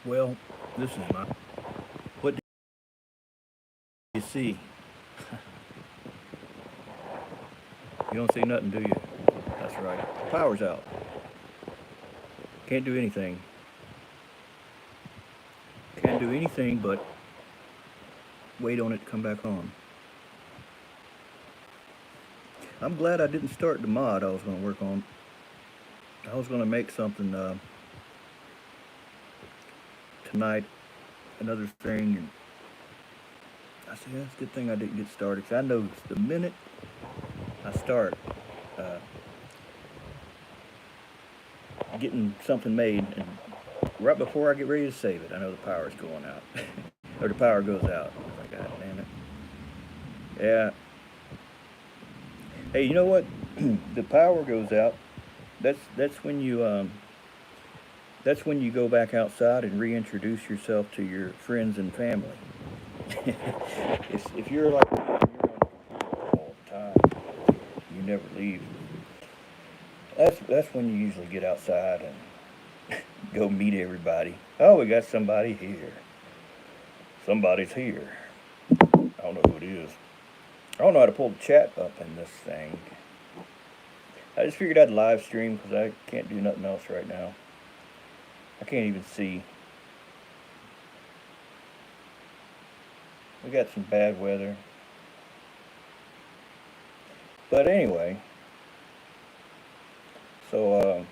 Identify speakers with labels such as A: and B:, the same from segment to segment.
A: Well, this is my. What do you see? You don't see nothing, do you? That's right. Power's out. Can't do anything. Can't do anything but wait on it to come back on. I'm glad I didn't start the mod I was going to work on. I was going to make something tonight, another thing, and I said, yeah, it's a good thing I didn't get started. 'Cause I know the minute I start uh, getting something made, and right before I get ready to save it, I know the power's going out, or the power goes out. I was like, God damn it. Yeah. Hey, you know what? The power goes out. That's when you go back outside and reintroduce yourself to your friends and family. If you're like me, you're on the computer all the time. You never leave. That's when you usually get outside and go meet everybody. Oh, we got somebody here. Somebody's here. I don't know who it is. I don't know how to pull the chat up in this thing. I just figured I'd live stream because I can't do nothing else right now. I can't even see. We got some bad weather. But anyway, so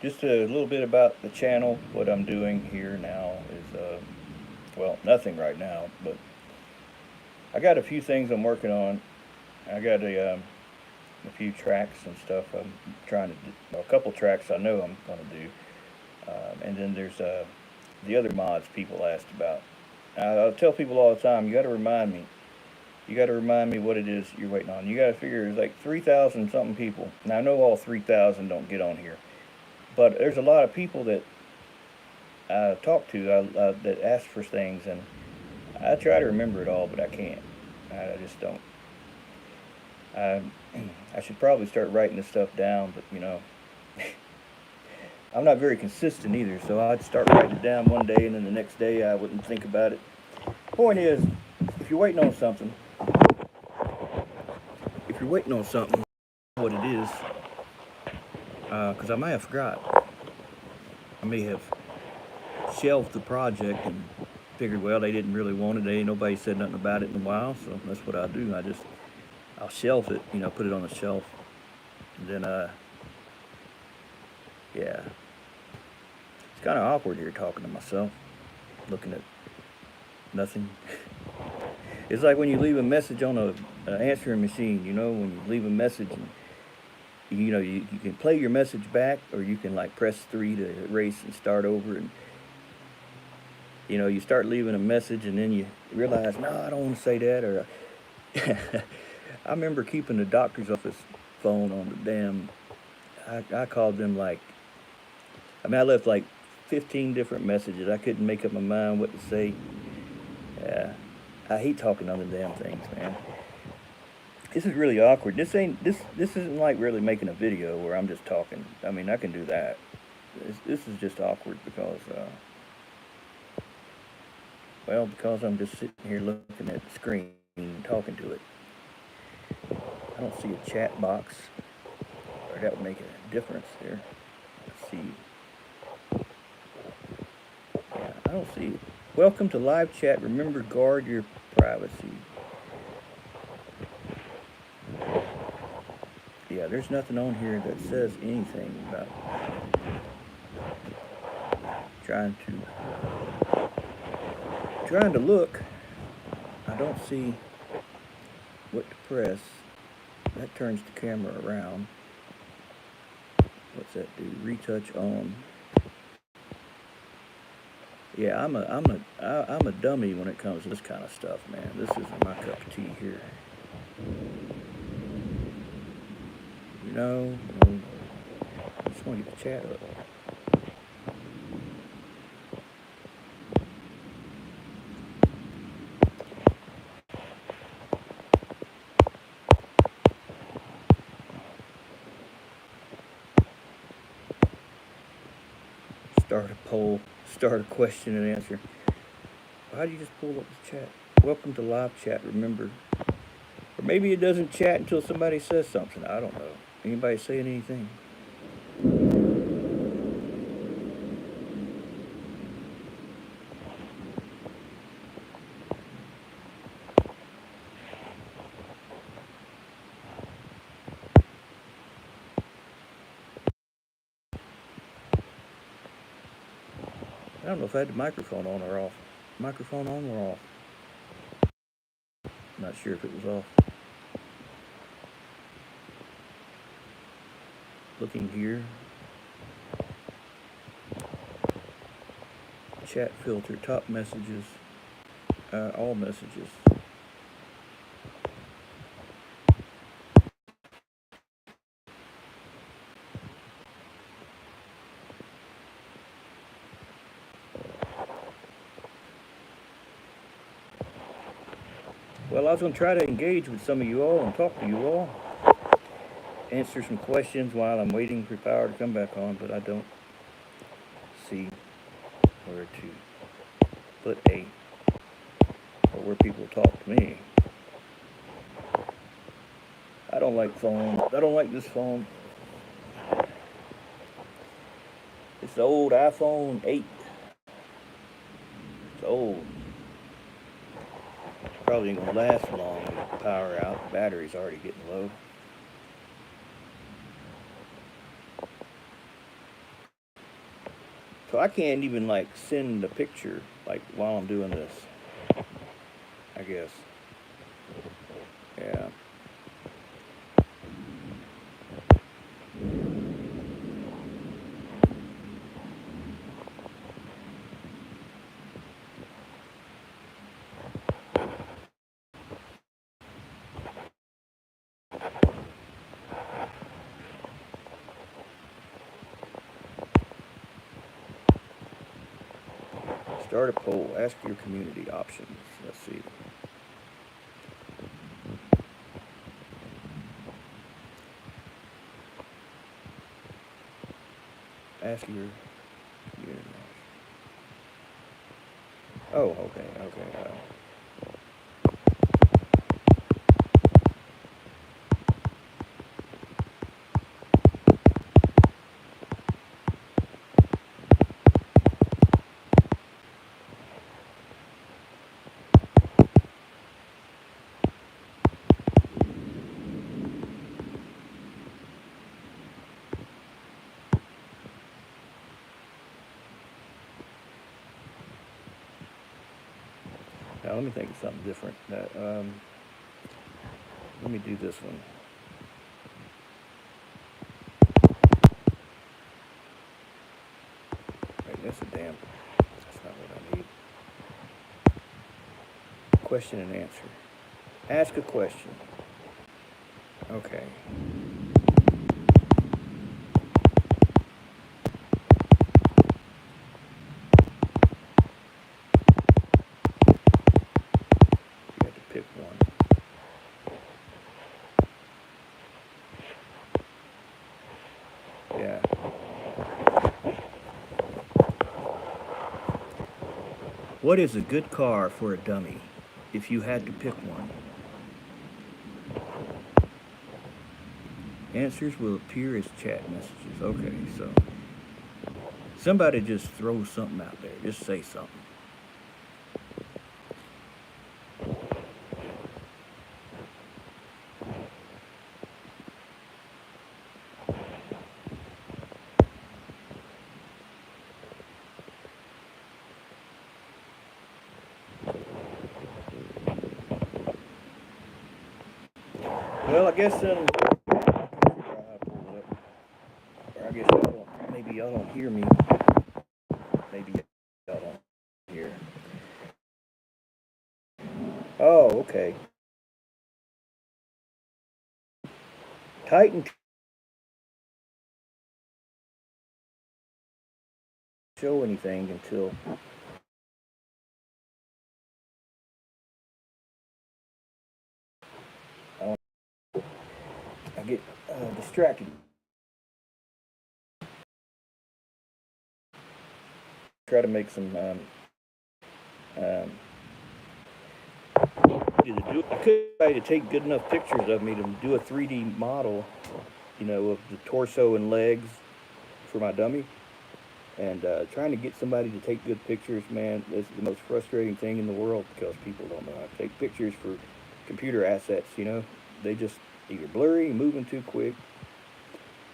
A: just a little bit about the channel. What I'm doing here now is, well, nothing right now, but I got a few things I'm working on. I got a few tracks and stuff I'm trying to do. Well, a couple tracks I know I'm going to do. And then there's the other mods people asked about. I'll tell people all the time, you got to remind me. You got to remind me what it is you're waiting on. You got to figure there's like 3,000 something people. Now I know all 3,000 don't get on here, but there's a lot of people that I talk to that ask for things, and I try to remember it all, but I can't. I just don't. I I should probably start writing this stuff down, but I'm not very consistent either. So I'd start writing it down one day, and then the next day I wouldn't think about it. Point is, if you're waiting on something, if you're waiting on something, what it is, because I may have forgot. I may have shelved the project and figured, well, they didn't really want it. Nobody said nothing about it in a while, so that's what I do. I'll shelf it, put it on the shelf, and then yeah, it's kind of awkward here talking to myself, looking at nothing. It's like when you leave a message on a answering machine. When you leave a message and you can play your message back, or you can like press 3 to erase and start over, and you start leaving a message and then you realize, no, I don't want to say that. Or I remember keeping the doctor's office phone on the damn. I called them like, I left like 15 different messages. I couldn't make up my mind what to say. I hate talking on the damn things, man. This is really awkward. This isn't like really making a video where I'm just talking. I mean, I can do that. This is just awkward because, because I'm just sitting here looking at the screen and talking to it. I don't see a chat box, or that would make a difference there. Let's see. Yeah, I don't see it. Welcome to live chat. Remember, guard your privacy. Yeah, there's nothing on here that says anything about trying to look. I don't see what to press. That turns the camera around. What's that do? Retouch on. Yeah, I'm a dummy when it comes to this kind of stuff, man. This isn't my cup of tea here. No. I just want to get the chat up. start a poll, start a question and answer. How do you just pull up the chat? Welcome to live chat, remember. Or maybe it doesn't chat until somebody says something. I don't know. Anybody saying anything? I don't know if I had the microphone on or off. Microphone on or off? I'm not sure if it was off. Looking here. Chat filter, top messages, all messages. Well, I was going to try to engage with some of you all and talk to you all. Answer some questions while I'm waiting for power to come back on, but I don't see where to put a, or where people talk to me. I don't like phones. I don't like this phone. It's the old iPhone 8. It's old. Probably ain't gonna last long with the power out. The battery's already getting low. So I can't even like send a picture like while I'm doing this, I guess. Yeah. Start a poll. Ask your community options. Let's see. Ask your community. Oh, okay. Now let me think of something different. Let me do this one. Wait, that's not what I need. Question and answer. Ask a question. Okay. You have to pick one. Yeah. What is a good car for a dummy if you had to pick one? Answers will appear as chat messages. Okay, so somebody just throw something out there. Just say something. Well, I guess then, or I guess maybe y'all don't hear me. Maybe y'all don't hear. Oh, okay. Titan show anything until I get distracted. try to make some. Um, I couldn't try to take good enough pictures of me to do a 3D model, you know, of the torso and legs for my dummy. And trying to get somebody to take good pictures, man, is the most frustrating thing in the world because people don't know how to take pictures for computer assets, you know. They just either blurry, moving too quick,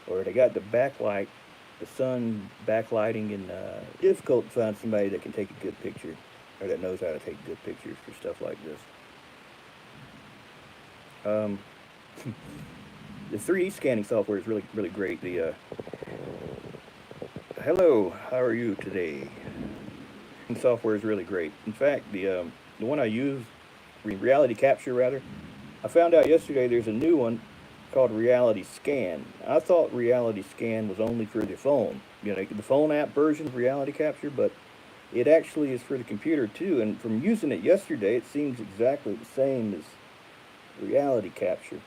A: or they got the backlight, the sun backlighting, and difficult to find somebody that can take a good picture or that knows how to take good pictures for stuff like this. The 3D scanning software is really, really great. The hello, how are you today? Software is really great. In fact, the one I use, Reality Capture rather, I found out yesterday there's a new one called Reality Scan. I thought Reality Scan was only for the phone, you know, the phone app version of Reality Capture, but it actually is for the computer too. And from using it yesterday, it seems exactly the same as Reality Capture.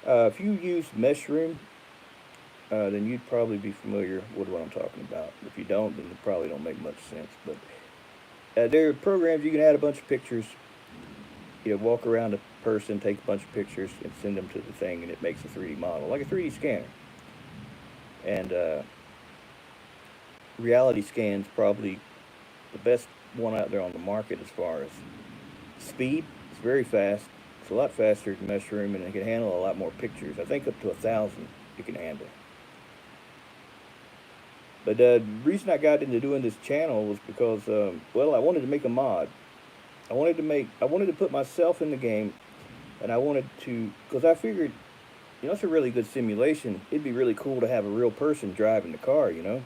A: If you use Mushroom, then you'd probably be familiar with what I'm talking about. If you don't, then it probably don't make much sense. But there are programs you can add a bunch of pictures. You know, walk around a person, take a bunch of pictures, and send them to the thing, and it makes a 3D model, like a 3D scanner. And Reality Scan's probably the best one out there on the market as far as speed. It's very fast. It's a lot faster than Mushroom, and it can handle a lot more pictures. I think up to 1,000 it can handle. But the reason I got into doing this channel was because, well, I wanted to make a mod. I wanted to put myself in the game, and I wanted to, because I figured, you know, it's a really good simulation. It'd be really cool to have a real person driving the car, you know,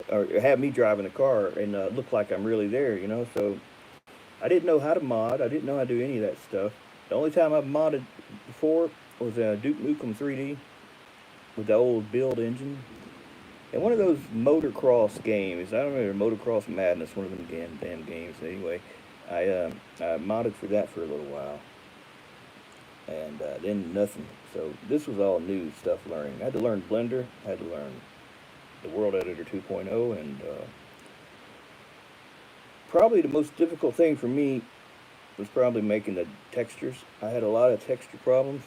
A: or have me driving the car and look like I'm really there, you know. So I didn't know how to mod. I didn't know how to do any of that stuff. The only time I've modded before was Duke Nukem 3D with the old build engine. And one of those motocross games, I don't remember, Motocross Madness, one of them damn games. Anyway, I modded for that for a little while. And then nothing. So this was all new stuff learning. I had to learn Blender. I had to learn the World Editor 2.0. And probably the most difficult thing for me was probably making the textures. I had a lot of texture problems,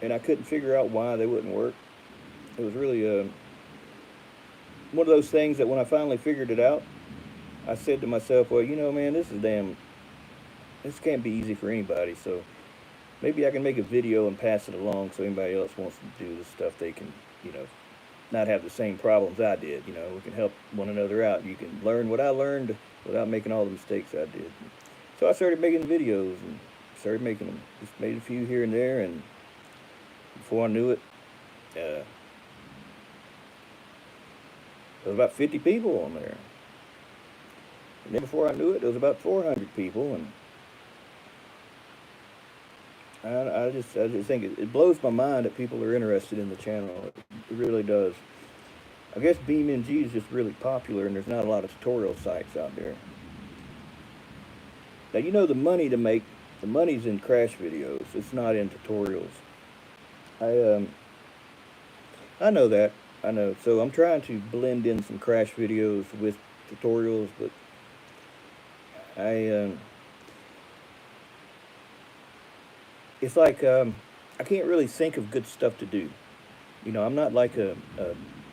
A: and I couldn't figure out why they wouldn't work. It was really one of those things that when I finally figured it out, I said to myself, well, you know, man, this can't be easy for anybody, so maybe I can make a video and pass it along so anybody else wants to do this stuff, they can, you know, not have the same problems I did. You know, we can help one another out. You can learn what I learned without making all the mistakes I did. So I started making videos and started making them. Just made a few here and there, and before I knew it, there was about 50 people on there. And then before I knew it, there was about 400 people, and I just think it blows my mind that people are interested in the channel. It really does. I guess BeamNG is just really popular, and there's not a lot of tutorial sites out there. Now, you know, the money to make, the money's in crash videos. It's not in tutorials. I know that. I know. So I'm trying to blend in some crash videos with tutorials, but it's like I can't really think of good stuff to do. You know, I'm not like a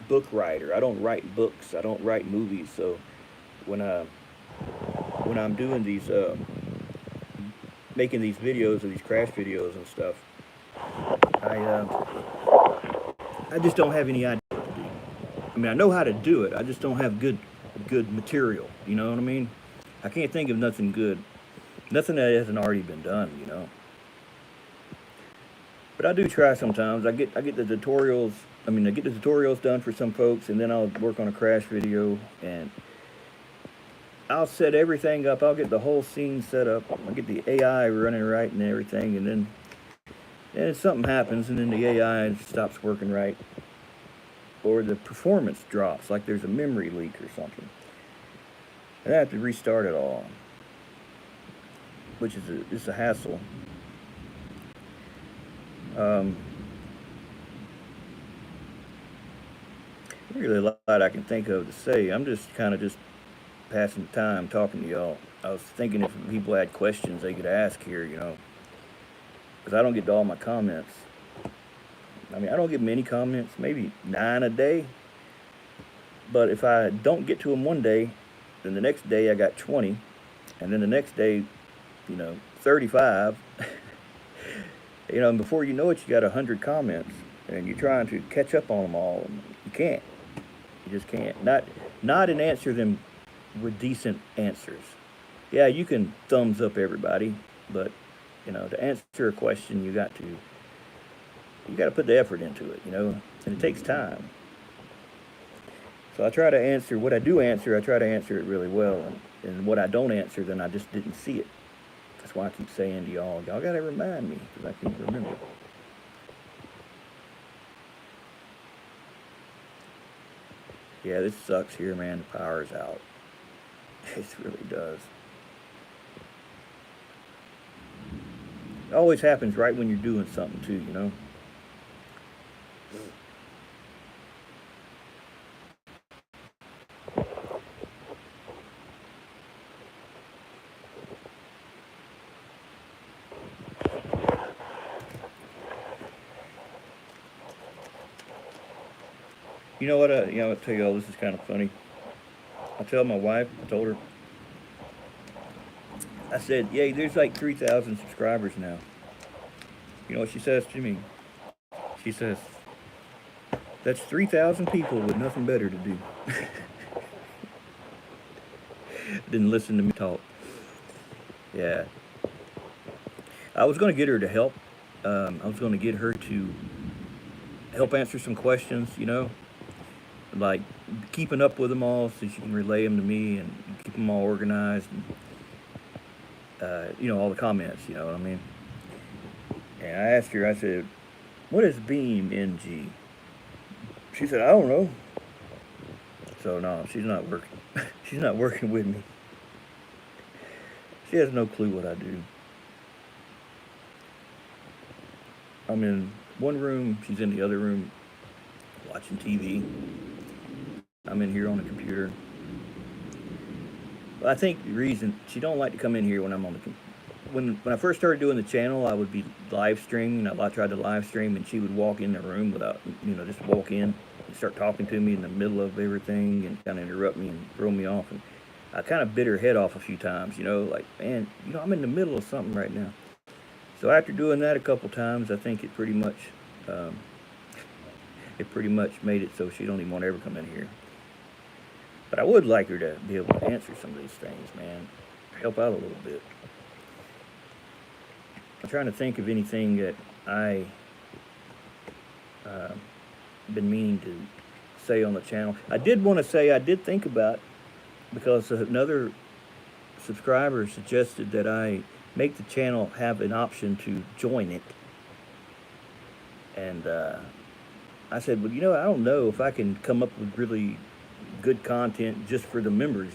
A: book writer. I don't write books. I don't write movies. So when I'm doing these making these videos or these crash videos and stuff, I just don't have any idea what to do. I mean, I know how to do it. I just don't have good material. You know what I mean? I can't think of nothing good, nothing that hasn't already been done. You know. But I do try sometimes. I get the tutorials. I mean, I get the tutorials done for some folks, and then I'll work on a crash video, and I'll set everything up. I'll get the whole scene set up. I'll get the AI running right and everything, and then something happens, and then the AI stops working right, or the performance drops, like there's a memory leak or something, and I have to restart it all, which is it's a hassle. really a lot I can think of to say. I'm just kind of just passing time talking to y'all. I was thinking if people had questions they could ask here, you know, because I don't get to all my comments. I mean, I don't get many comments, maybe 9 a day. But if I don't get to them one day, then the next day I got 20, and then the next day, 35. And before you know it, you got 100 comments, and you're trying to catch up on them all, and you can't. You just can't. Not and answer them with decent answers. Yeah, you can thumbs up everybody, but to answer a question, you got to put the effort into it, and it takes time. So I try to answer what I do answer. I try to answer it really well, and what I don't answer, then I just didn't see it. That's why I keep saying to y'all got to remind me because I can't remember. Yeah, this sucks here, man. The power's out. It really does. It always happens right when you're doing something too. You know what? I'll tell y'all this is kind of funny. I told her, I said, "Yay, there's like 3,000 subscribers now." You know what she says to me? She says, "That's 3,000 people with nothing better to do." Didn't listen to me talk. Yeah. I was going to get her to help. I was going to get her to help answer some questions, like keeping up with them all so she can relay them to me and keep them all organized. And, all the comments, you know what I mean? And I asked her, I said, "What is BeamNG?" She said, "I don't know." So no, she's not working. She's not working with me. She has no clue what I do. I'm in one room, she's in the other room watching TV. I'm in here on the computer. But I think the reason she don't like to come in here when I'm on the when I first started doing the channel, I would be live streaming. I tried to live stream, and she would walk in the room without, just walk in and start talking to me in the middle of everything and kind of interrupt me and throw me off. And I kind of bit her head off a few times, like, man, I'm in the middle of something right now. So after doing that a couple times, I think um, it pretty much made it so she don't even want to ever come in here. But I would like her to be able to answer some of these things, man. Help out a little bit. I'm trying to think of anything that I been meaning to say on the channel. I did want to say I did think about, because another subscriber suggested that I make the channel have an option to join it. And I said, well, I don't know if I can come up with really good content just for the members,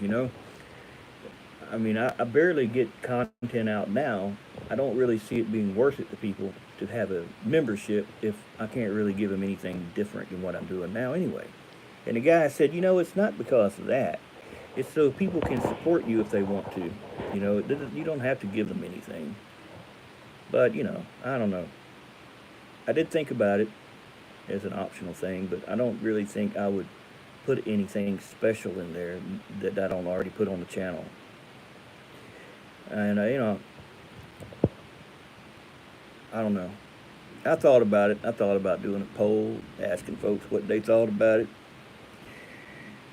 A: I mean, I barely get content out now. I don't really see it being worth it to people to have a membership if I can't really give them anything different than what I'm doing now anyway. And the guy said, it's not because of that. It's so people can support you if they want to. You don't have to give them anything. But, I don't know. I did think about it as an optional thing, but I don't really think I would put anything special in there that I don't already put on the channel. And, I don't know. I thought about it. I thought about doing a poll, asking folks what they thought about it.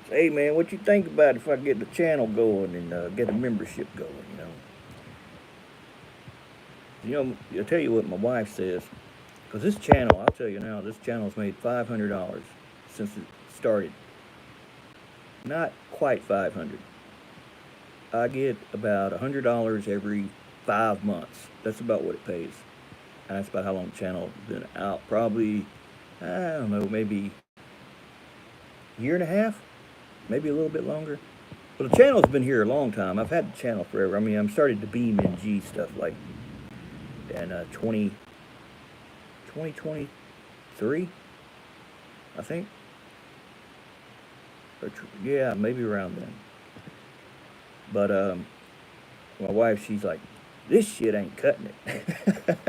A: Hey, man, what you think about if I get the channel going and get a membership going, I'll tell you what my wife says. Because this channel, I'll tell you now, this channel's made $500 since it started. Not quite 500. I get about $100 every 5 months. That's about what it pays. And that's about how long the channel's been out. Probably, I don't know, maybe a year and a half? Maybe a little bit longer. But the channel's been here a long time. I've had the channel forever. I mean, I'm started to BeamNG stuff like in 2023, I think. Yeah, maybe around then. But my wife, she's like, this shit ain't cutting it.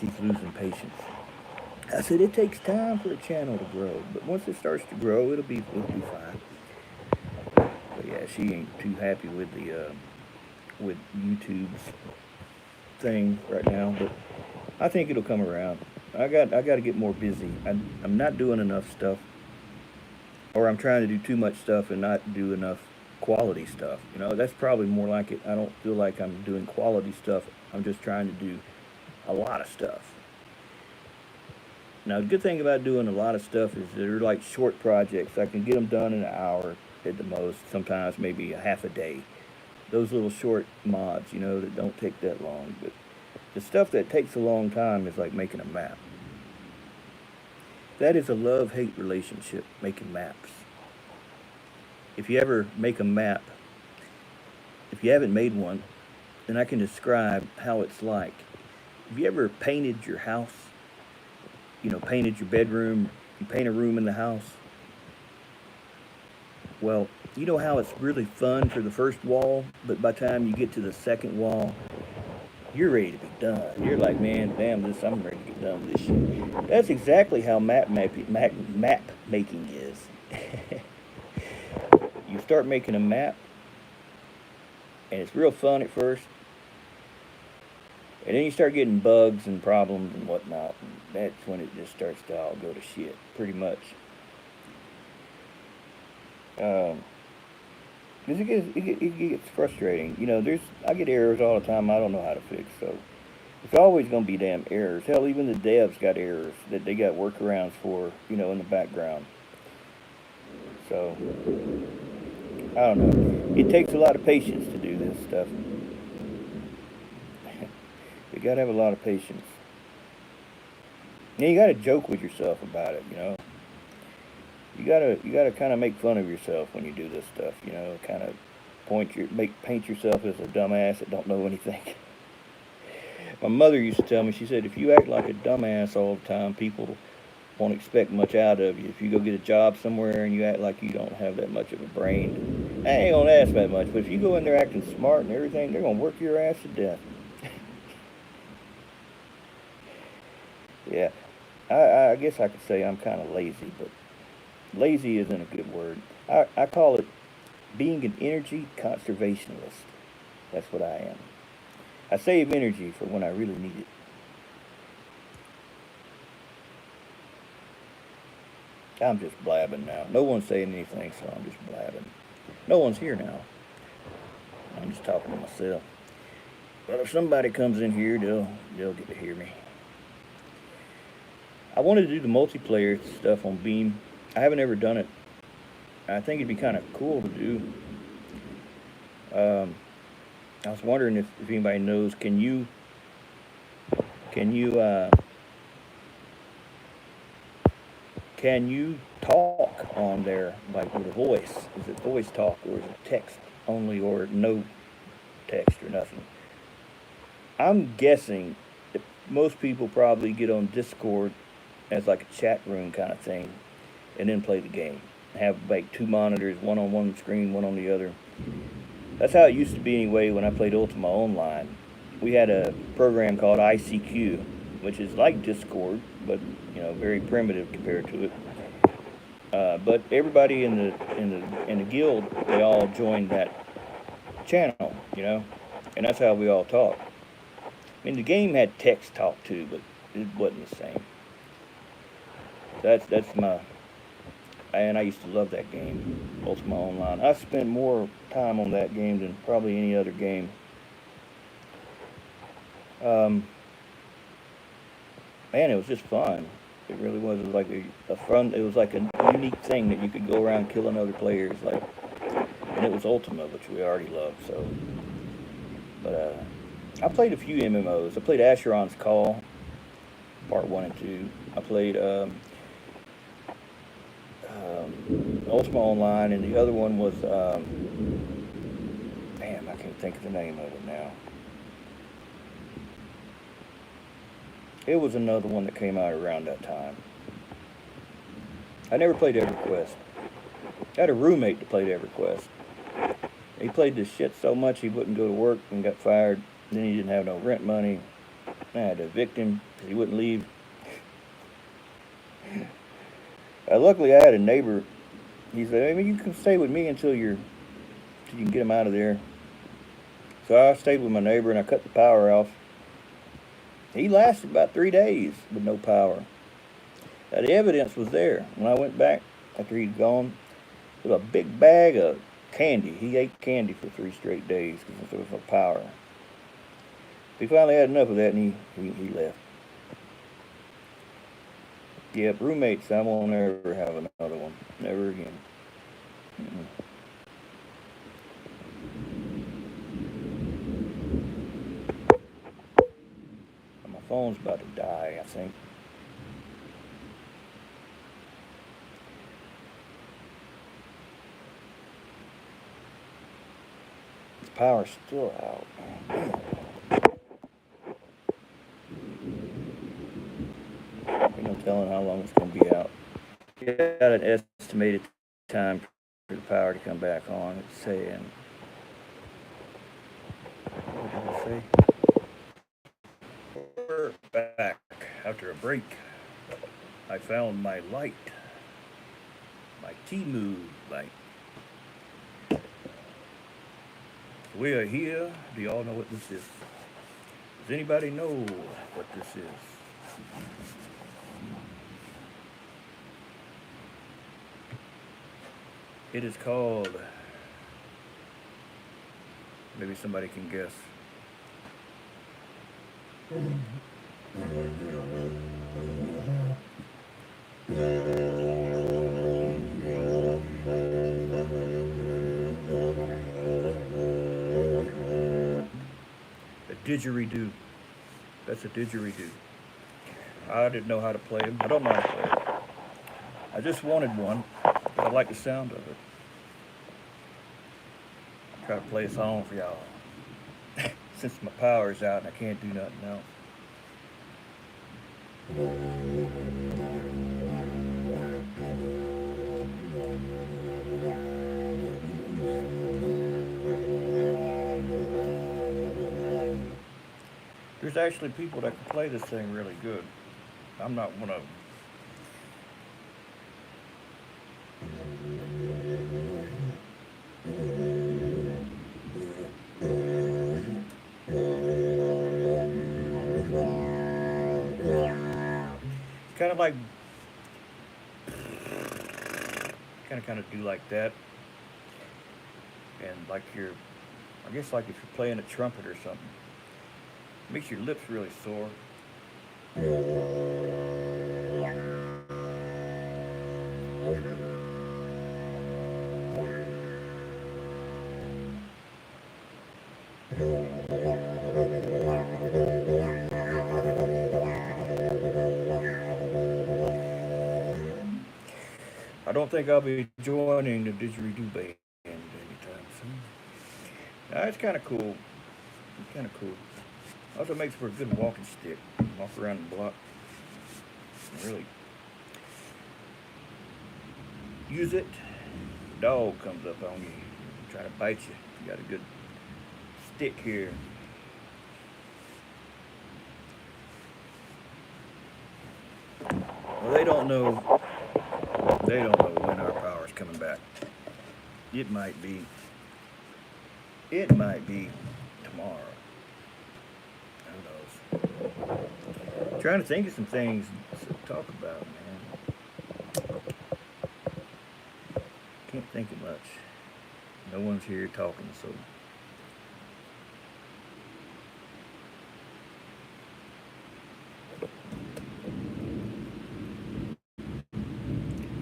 A: She's losing patience. I said it takes time for a channel to grow, but once it starts to grow, it'll be fine. But yeah, she ain't too happy with YouTube's thing right now. But I think it'll come around. I got to get more busy. I'm not doing enough stuff, or I'm trying to do too much stuff and not do enough quality stuff. You know, that's probably more like it. I don't feel like I'm doing quality stuff. I'm just trying to do a lot of stuff. Now, the good thing about doing a lot of stuff is they're like short projects. I can get them done in an hour at the most, sometimes maybe a half a day. Those little short mods, you know, that don't take that long. But the stuff that takes a long time is like making a map. That is a love-hate relationship, making maps. If you ever make a map, if you haven't made one, then I can describe how it's like. Have you ever painted your house? You know, painted your bedroom, you paint a room in the house. Well, you know how it's really fun for the first wall, but by the time you get to the second wall, you're ready to be done. You're like, man, damn this, I'm ready to get done with this shit. That's exactly how map making is. You start making a map, and it's real fun at first, and then you start getting bugs and problems and whatnot, and that's when it just starts to all go to shit, pretty much. Um, 'Cause it gets frustrating. You know, I get errors all the time I don't know how to fix, so it's always going to be damn errors. Hell, even the devs got errors that they got workarounds for, you know, in the background. So, I don't know. It takes a lot of patience to do this stuff. You got to have a lot of patience. And you got to joke with yourself about it, you know. You gotta kind of make fun of yourself when you do this stuff, you know. Kind of paint yourself as a dumbass that don't know anything. My mother used to tell me, she said, if you act like a dumbass all the time, people won't expect much out of you. If you go get a job somewhere and you act like you don't have that much of a brain, I ain't gonna ask that much. But if you go in there acting smart and everything, they're gonna work your ass to death. Yeah, I guess I could say I'm kind of lazy, but lazy isn't a good word. I call it being an energy conservationist. That's what I am. I save energy for when I really need it. I'm just blabbing now. No one's saying anything, so I'm just blabbing. No one's here now. I'm just talking to myself. But if somebody comes in here, they'll get to hear me. I wanted to do the multiplayer stuff on Beam. I haven't ever done it. I think it'd be kind of cool to do. Um, I was wondering if anybody knows. Can you can you talk on there like with a voice? Is it voice talk or is it text only or no text or nothing? I'm guessing that most people probably get on Discord as like a chat room kind of thing, and then play the game. Have like two monitors, one on one screen, one on the other. That's how it used to be anyway when I played Ultima Online. We had a program called ICQ, which is like Discord, but you know, very primitive compared to it. But everybody in the guild, they all joined that channel, you know, and that's how we all talk. I mean, the game had text talk too, but it wasn't the same. That's my and I used to love that game, Ultima Online. I spent more time on that game than probably any other game. Um, Man, it was just fun. It really was. It was like a fun. It was like a unique thing that you could go around killing other players, like, and it was Ultima, which we already loved. So, but I played a few MMOs. I played Asheron's Call, Part 1 and 2. I played Ultima Online, and the other one was, damn, I can't think of the name of it now. It was another one that came out around that time. I never played EverQuest. I had a roommate that played EverQuest. He played this shit so much he wouldn't go to work and got fired. Then he didn't have no rent money. I had to evict him because he wouldn't leave. Luckily, I had a neighbor. He said, "I mean, you can stay with me until you can get him out of there." So I stayed with my neighbor and I cut the power off. He lasted about 3 days with no power. The evidence was there. When I went back after he'd gone, there was a big bag of candy. He ate candy for 3 straight days because there was no power. He finally had enough of that and he left. Yep, roommates, I won't ever have another one. Never again. My phone's about to die, I think. The power's still out. Ain't no telling how long it's going to be out. Got an estimated time for the power to come back on. It's saying, what did it say? We're back after a break. I found my light, my Temu light. We are here. Do y'all know what this is? Does anybody know what this is? It is called, maybe somebody can guess. A didgeridoo. That's a didgeridoo. I didn't know how to play them. I don't know how to play it. I just wanted one. I like the sound of it. Try to play a song for y'all. Since my power's out and I can't do nothing else. There's actually people that can play this thing really good. I'm not one of them. Kind of like, kind of do like that, and like I guess like if you're playing a trumpet or something, it makes your lips really sore. I don't think I'll be joining the didgeridoo band anytime soon. It's kind of cool. It's kind of cool. Also makes for a good walking stick. Walk around the block. Really use it. Dog comes up on you, try to bite you. You got a good stick here. Well, they don't know. They don't know when our power's coming back. It might be tomorrow. Who knows? Trying to think of some things to talk about, man. Can't think of much. No one's here talking, so.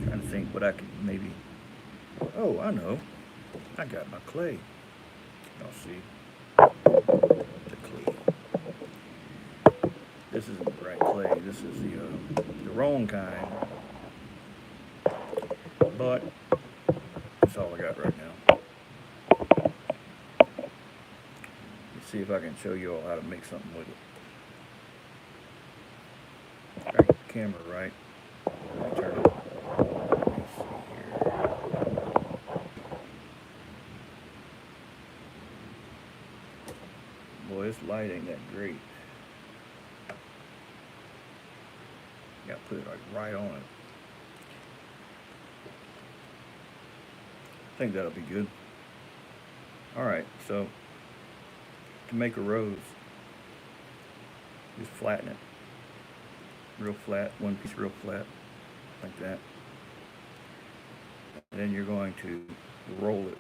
A: Trying to think what I could maybe. Oh, I know. I got my clay. Y'all see? The clay. This isn't the right clay. This is the wrong kind. But that's all I got right now. Let's see if I can show you all how to make something with it. I got the camera right. Let me turn it. light ain't that great. Gotta put it like right on it. I think that'll be good. Alright, so to make a rose, just flatten it. Real flat, one piece real flat, like that. And then you're going to roll it.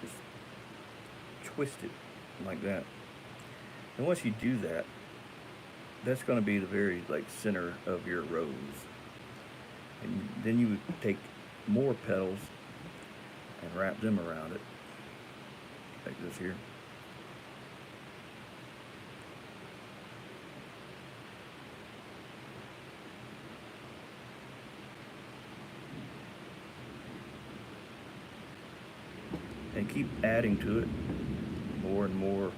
A: Just twist it like that. And once you do that, that's going to be the very center of your rose. And then you would take more petals and wrap them around it, like this here. And keep adding to it more and more,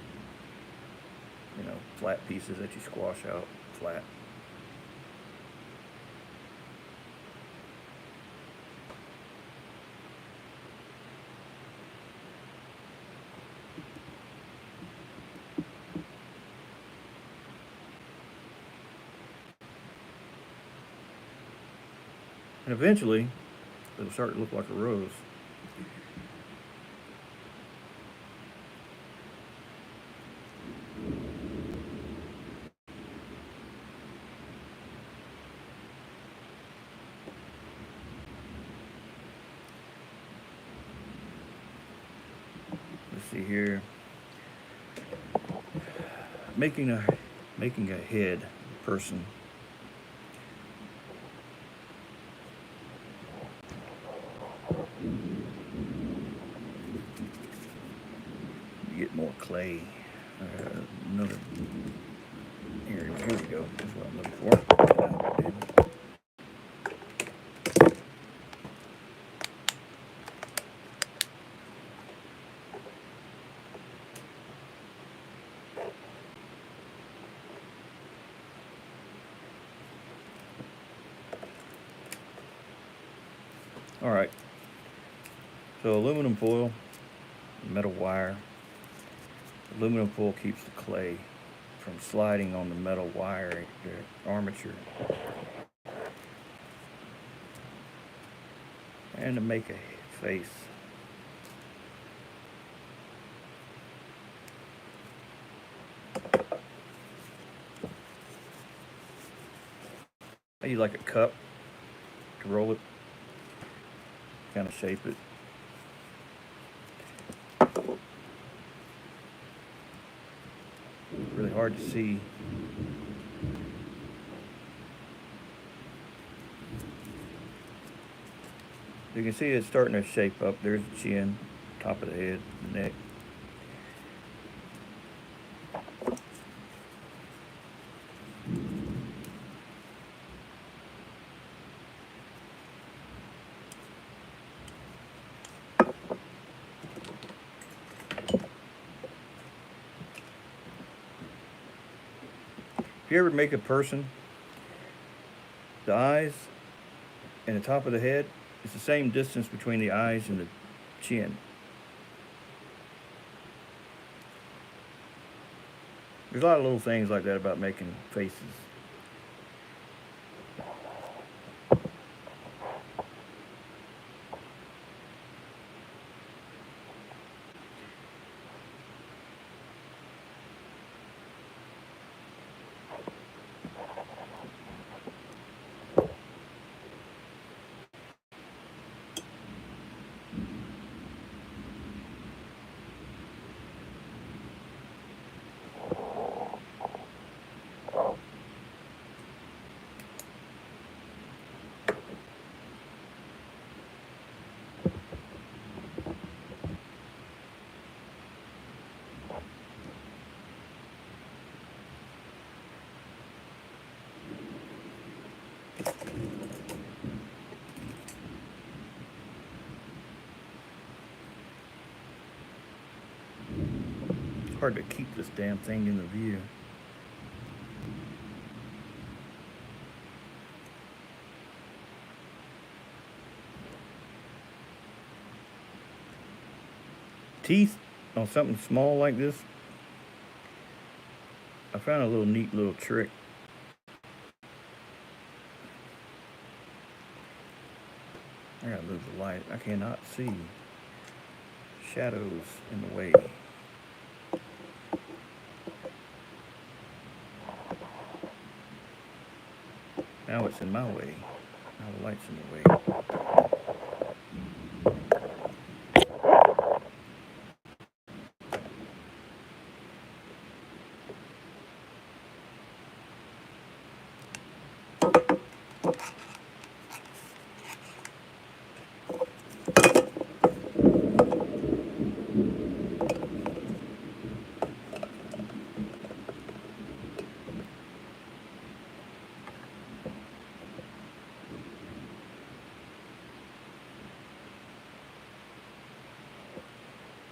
A: flat pieces that you squash out flat. And eventually, it'll start to look like a rose. Let's see here. Making a head person. Get more clay. Another. Here we go. That's what I'm looking for. All right. So aluminum foil, metal wire. Aluminum foil keeps the clay from sliding on the metal wire, the armature. And to make a face. I use like a cup to roll it, kind of shape it. Really hard to see. You can see it's starting to shape up. There's the chin, top of the head, the neck. If you ever make a person, the eyes and the top of the head, it's the same distance between the eyes and the chin. There's a lot of little things like that about making faces. Hard to keep this damn thing in the view. Teeth on something small like this, I found a little neat little trick. I gotta move the light. I cannot see shadows in the way. Now it's in my way. Now the light's in the way.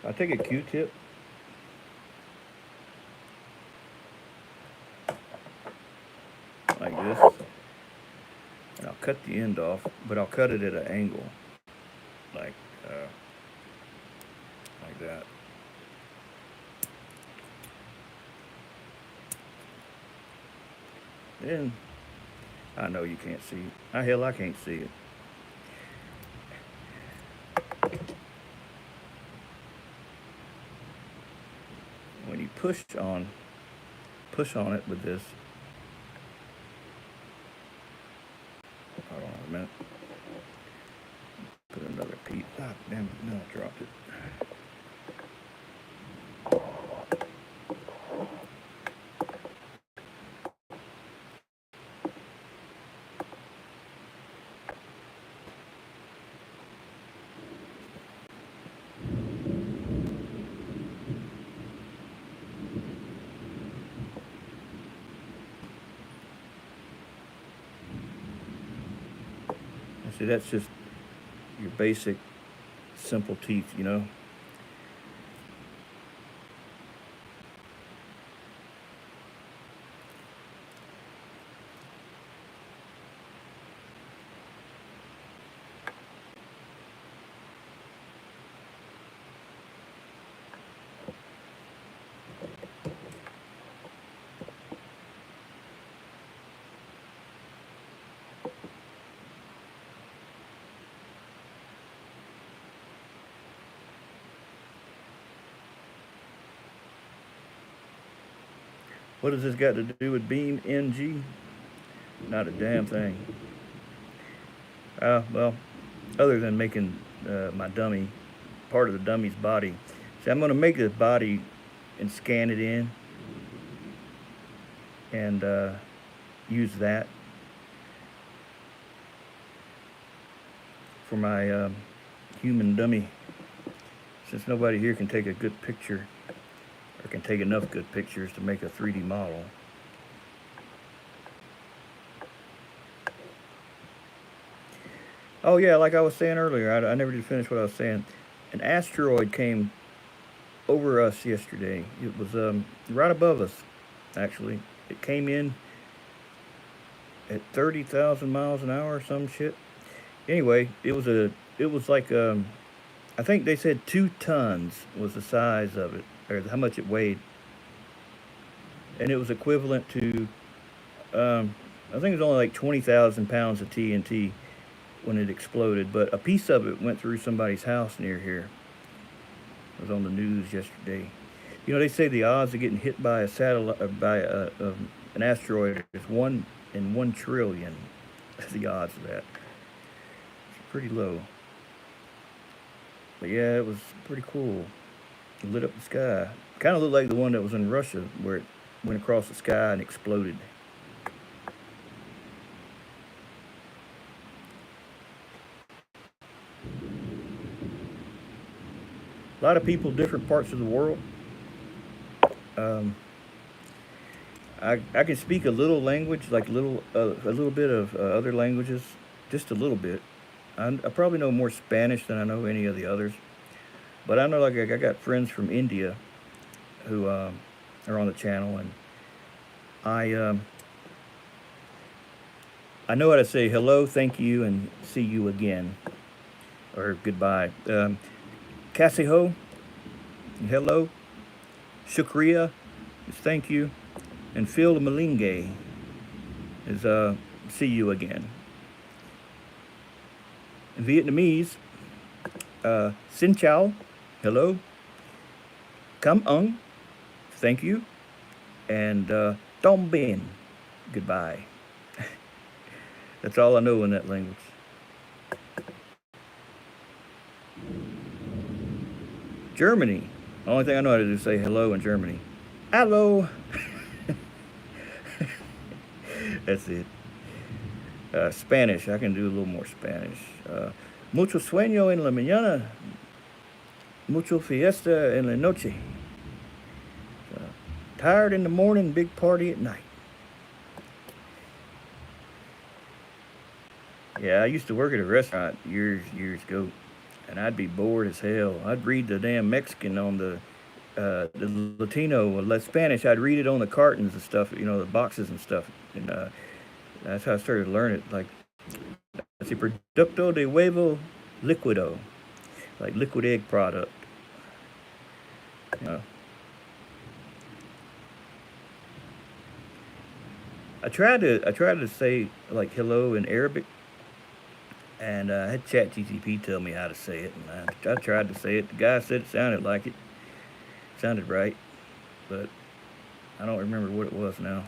A: I'll take a Q-tip. Like this. And I'll cut the end off, but I'll cut it at an angle. Like that. Then, I know you can't see it. Hell, I can't see it. When you push on it with this. Hold on a minute. Put another piece. Ah, damn it, no, I dropped it. See, that's just your basic, simple teeth, you know. What has this got to do with BeamNG? Not a damn thing. Well, other than making my dummy, part of the dummy's body. See, I'm going to make this body and scan it in and use that for my human dummy. Since nobody here can take a good picture, or can take enough good pictures to make a 3D model. Oh yeah, like I was saying earlier, I never did finish what I was saying. An asteroid came over us yesterday. It was right above us, actually. It came in at 30,000 miles an hour or some shit. Anyway, it was like I think they said 2 tons was the size of it, or how much it weighed, and it was equivalent to I think it was only like 20,000 pounds of TNT when it exploded, but a piece of it went through somebody's house near here. It was on the news yesterday. You know, they say the odds of getting hit by a satellite, by an asteroid is 1 in 1 trillion. The odds of that. It's pretty low. But yeah, it was pretty cool. It lit up the sky. Kind of looked like the one that was in Russia, where it went across the sky and exploded. A lot of people, different parts of the world. I can speak a little language, like a little bit of other languages, just a little bit. I probably know more Spanish than I know any of the others. But I know, like, I got friends from India who are on the channel, and I know how to say hello, thank you, and see you again, or goodbye. Cassiho, hello. Shukriya is thank you. And Phil Malinge is see you again. In Vietnamese, xin chào, hello. Come on, thank you. And Tom Ben, goodbye. That's all I know in that language. Germany. The only thing I know how to do is say hello in Germany. Hello. That's it. Spanish. I can do a little more Spanish. Mucho sueño en la mañana. Mucho fiesta en la noche. Tired in the morning, big party at night. Yeah, I used to work at a restaurant years ago, and I'd be bored as hell. I'd read the damn Mexican on the Latino, Spanish. I'd read it on the cartons and stuff, the boxes and stuff, and that's how I started to learn it. Like, let's see, producto de huevo liquido, like liquid egg product. I tried to say like hello in Arabic, and I had ChatGPT tell me how to say it, and I tried to say it. The guy said it sounded like it, sounded right, but I don't remember what it was now.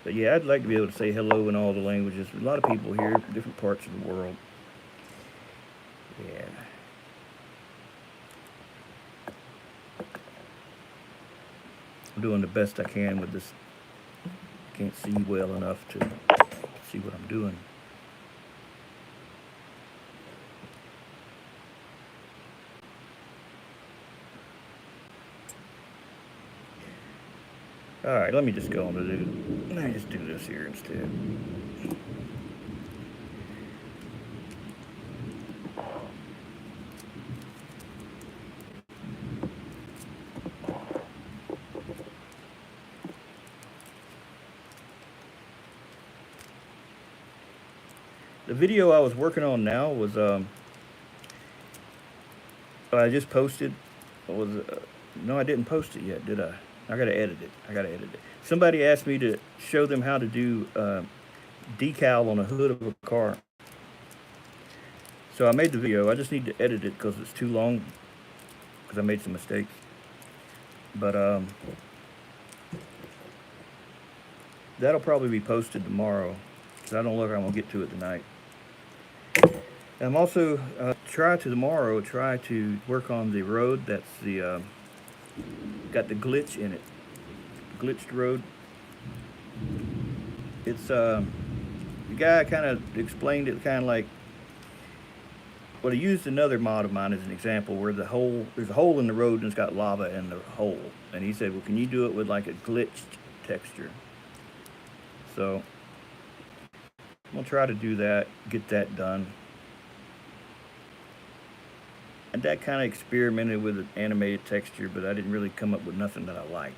A: But yeah, I'd like to be able to say hello in all the languages. A lot of people here, different parts of the world. Yeah. I'm doing the best I can with this. I can't see well enough to see what I'm doing. Alright, let me just go on to do. Let me just do this here instead. The video I was working on now was I just posted. Was no, I didn't post it yet, did I? I gotta edit it. Somebody asked me to show them how to do decal on the hood of a car. So I made the video. I just need to edit it because it's too long. Because I made some mistakes. But that'll probably be posted tomorrow. Because I don't look like I'm gonna get to it tonight. I'm also try to work on the road that's the got the glitch in it, glitched road. It's the guy kind of explained it kind of like, well, he used another mod of mine as an example where there's a hole in the road and it's got lava in the hole, and he said, well, can you do it with like a glitched texture? So I'm gonna try to do that, get that done. And that kind of experimented with an animated texture, but I didn't really come up with nothing that I liked.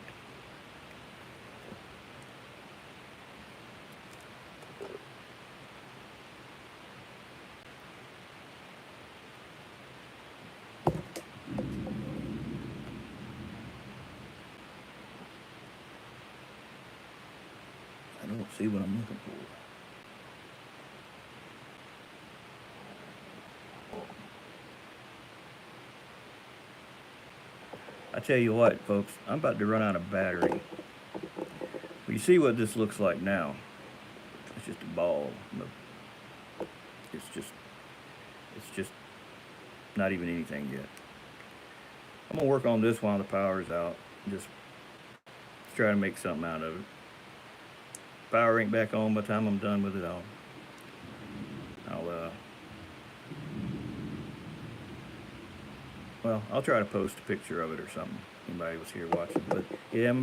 A: I don't see what I'm looking for. I tell you what, folks, I'm about to run out of battery. Well, you see what this looks like now. It's just a ball. It's just not even anything yet. I'm gonna work on this while the power's out. Just try to make something out of it. Power ain't back on by the time I'm done with it all. I'll try to post a picture of it or something. Anybody was here watching, but yeah, I'm